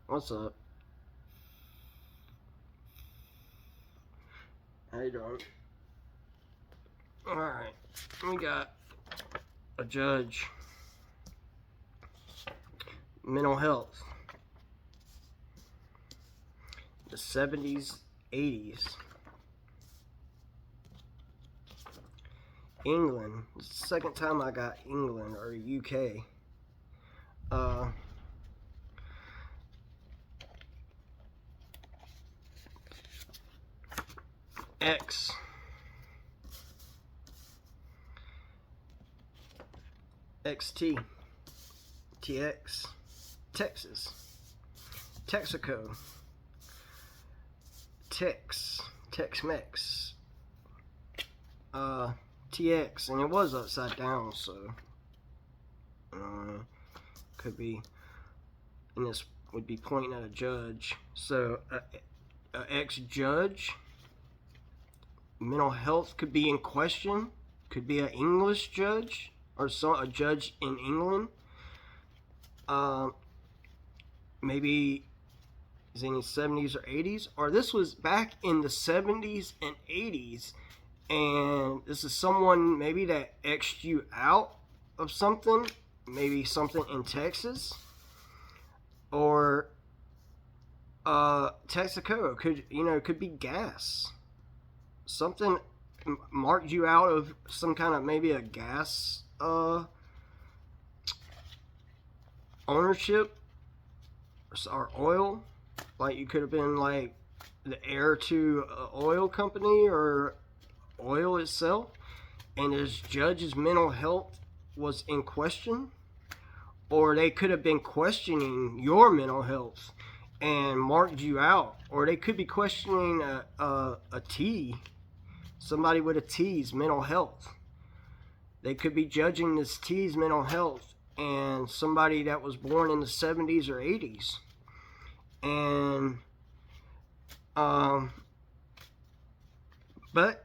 What's up? How you doing? Alright, we got a judge. Mental health. The 70s, 80s. England. It's the second time I got England or UK. X. XT. TX. Texas. Texaco. Tex. Tex-Mex. TX, and it was upside down, so could be, and this would be pointing at a judge. So a ex-judge. Mental health could be in question. Could be an English judge or a judge in England. Maybe is in the 70s or 80s, or this was back in the 70s and 80s. And this is someone maybe that X'd you out of something, maybe something in Texas, or Texaco could be gas. Something marked you out of some kind of maybe a gas ownership or oil. Like you could have been like the heir to an oil company or oil itself, and this judge's mental health was in question, or they could have been questioning your mental health and marked you out, or they could be questioning a T, somebody with a T's mental health. They could be judging this T's mental health and somebody that was born in the 70s or 80s, and but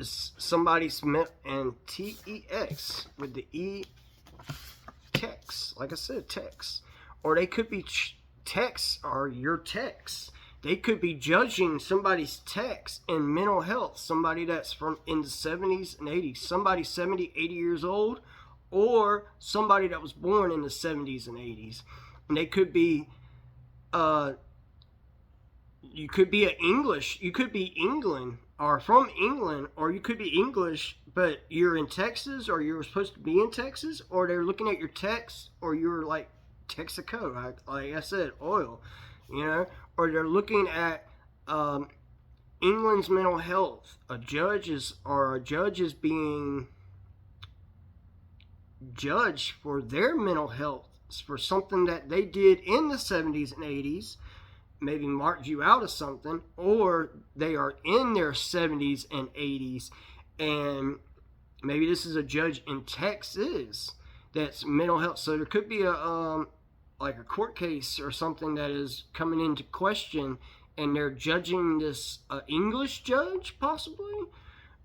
somebody's met and TEX with the E, text, like I said, text, or they could be text or your text. They could be judging somebody's text in mental health, somebody that's from in the 70s and 80s, somebody 70, 80 years old, or somebody that was born in the 70s and 80s. And they could be you could be you could be England or from England, or you could be English, but you're in Texas, or you're supposed to be in Texas, or they're looking at your text, or you're like Texaco, like I said, oil, or they're looking at England's mental health. A judge is being judged for their mental health for something that they did in the 70s and 80s. Maybe marked you out of something, or they are in their 70s and 80s, and maybe this is a judge in Texas that's mental health. So there could be like a court case or something that is coming into question, and they're judging this English judge possibly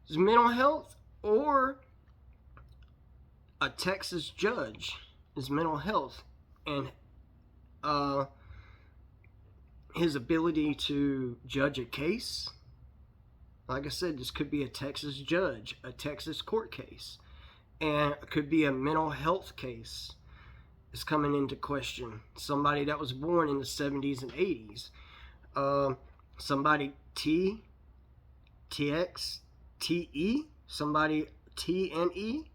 his mental health, or a Texas judge is mental health, and his ability to judge a case. Like I said, this could be a Texas judge, a Texas court case, and it could be a mental health case is coming into question. Somebody that was born in the 70s and 80s. Somebody T, TX, TE, somebody T and E,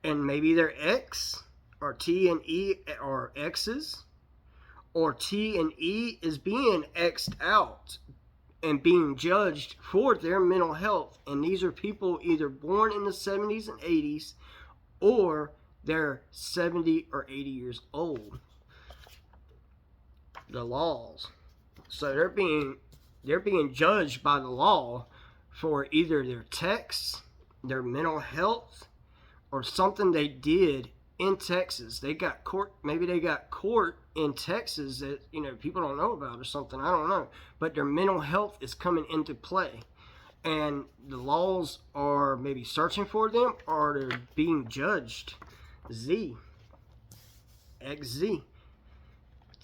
and maybe they're X, or T and E are X's, or T and E is being X'd out and being judged for their mental health. And these are people either born in the 70s and 80s, or they're 70 or 80 years old. The laws. So they're being judged by the law for either their texts, their mental health, or something they did in Texas. Maybe they got court in Texas that people don't know about or something, I don't know, but their mental health is coming into play, and the laws are maybe searching for them, or they're being judged. XZ,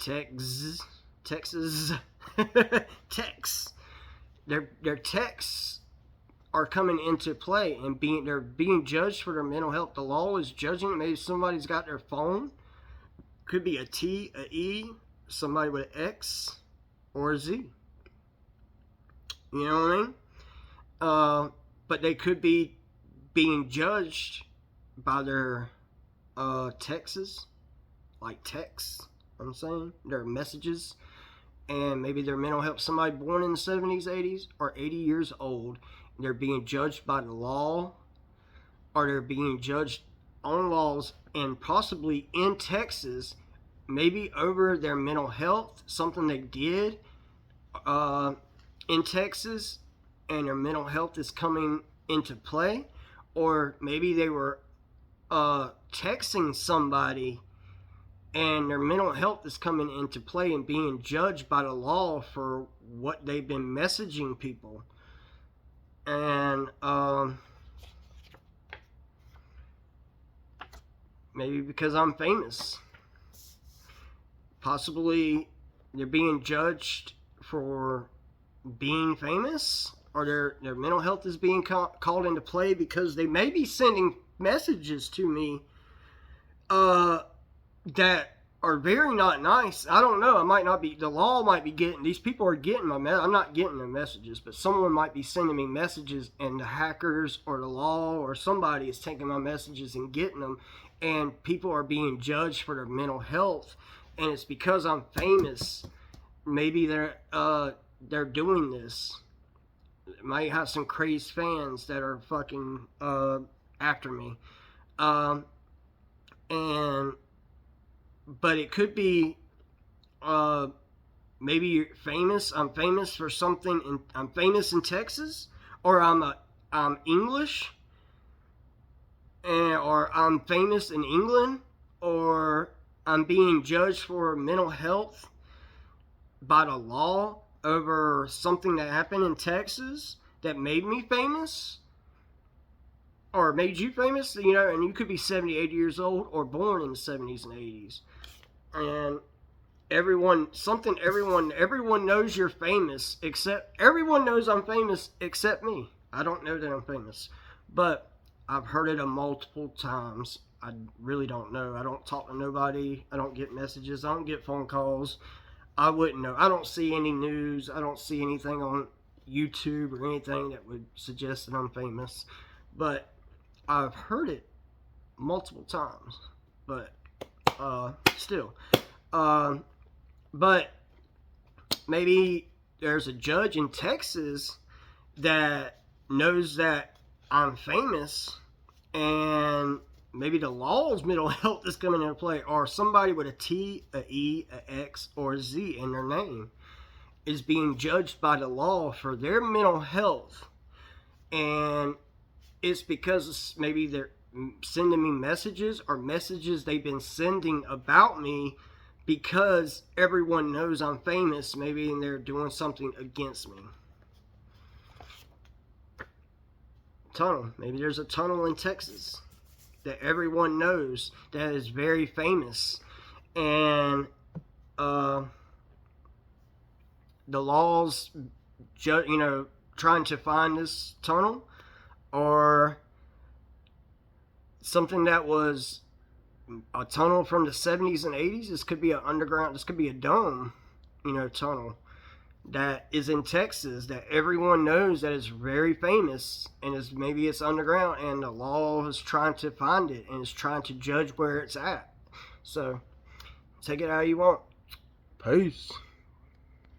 texz. Texas texts. Their texts are coming into play and they're being judged for their mental health. The law is judging. Maybe somebody's got their phone. Could be a T, a E, somebody with an X or a Z. You know what I mean? But they could be being judged by their texts, like texts. I'm saying their messages, and maybe their mental health. Somebody born in the 70s, 80s, or 80 years old. They're being judged by the law, or they're being judged on laws, and possibly in Texas, maybe over their mental health, something they did in Texas, and their mental health is coming into play, or maybe they were texting somebody and their mental health is coming into play and being judged by the law for what they've been messaging people. And maybe because I'm famous, possibly they're being judged for being famous, or their mental health is being called into play because they may be sending messages to me that are very not nice. I don't know. I might not be. The law might be getting. These people are getting my. I'm not getting the messages, but someone might be sending me messages, and the hackers or the law or somebody is taking my messages and getting them, and people are being judged for their mental health, and it's because I'm famous. Maybe they're doing this. Might have some crazed fans that are fucking after me, but it could be maybe you're famous. I'm famous for something. I'm famous in Texas, or I'm English, or I'm famous in England, or I'm being judged for mental health by the law over something that happened in Texas that made me famous, or made you famous, you know, and you could be 70, 80 years old, or born in the 70s and 80s. And everyone knows you're famous, except everyone knows I'm famous except me. I don't know that I'm famous, but I've heard it multiple times. I really don't know. I don't talk to nobody. I don't get messages. I don't get phone calls. I wouldn't know. I don't see any news. I don't see anything on YouTube or anything that would suggest that I'm famous. But I've heard it multiple times. But still. But maybe there's a judge in Texas that knows that I'm famous, and maybe the law's mental health is coming into play, or somebody with a T, a E, a X, or a Z in their name is being judged by the law for their mental health. And it's because maybe they're sending me messages, or messages they've been sending about me because everyone knows I'm famous, maybe, and they're doing something against me. Tunnel. Maybe there's a tunnel in Texas that everyone knows that is very famous, and the law's trying to find this tunnel, or something that was a tunnel from the 70s and 80s. This could be an underground, this could be a dome, tunnel that is in Texas that everyone knows that is very famous, and maybe it's underground, and the law is trying to find it and is trying to judge where it's at. So take it how you want. Peace.